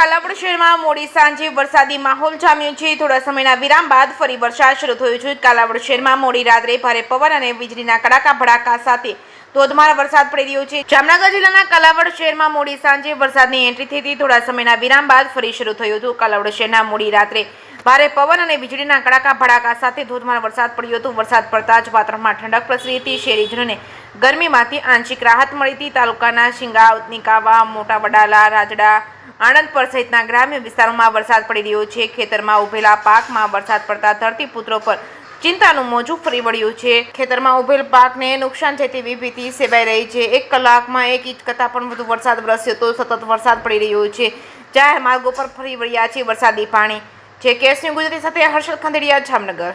કાલાવડ શહેરમાં મોડી સાંજે વરસાદી માહોલ જામ્યો છે। થોડા સમયના વિરામ બાદ ફરી વરસાદ શરૂ થયો છે। કાલાવડ શહેરમાં મોડી રાત્રે ભારે પવન અને વીજળીના કડાકા ભડાકા સાથે ધોધમાર વરસાદ પડી રહ્યો છે। જામનગર જિલ્લાના કાલાવડ શહેરમાં મોડી સાંજે વરસાદની એન્ટ્રી થઈ હતી। થોડા સમયના વિરામ બાદ ફરી શરૂ થયું હતું। કાલાવડ શહેરના મોડી રાત્રે ભારે પવન અને વીજળીના કડાકા ભડાકા સાથે ધોધમાર વરસાદ પડ્યો હતો। વરસાદ પડતા જ વાતાવરણમાં ઠંડક પ્રસરી હતી। શહેરીજનોને ગરમીમાંથી આંશિક રાહત મળી હતી। તાલુકાના શિંગાવ, નિકાવા, મોટા વડાલા, રાજડા, આણંદપર સહિતના ગ્રામ્ય વિસ્તારોમાં વરસાદ પડી રહ્યો છે। ખેતરમાં ઉભેલા પાકમાં વરસાદ પડતા ધરતીપુત્રો પર ચિંતાનું મોજું ફરી વળ્યું છે। ખેતરમાં ઉભેલ પાકને નુકસાન થાય તેવી ભીતિ સેવાઈ રહી છે। 1 કલાકમાં 1 ઇંચ કરતાં પણ વધુ વરસાદ વરસ્યો હતો। સતત વરસાદ પડી રહ્યો છે। જાહેર માર્ગો પર ફરી વળ્યા છે વરસાદી પાણી। જે કેસની ગુજરાતી સાથે હર્ષદ ખંડેરિયા, જામનગર।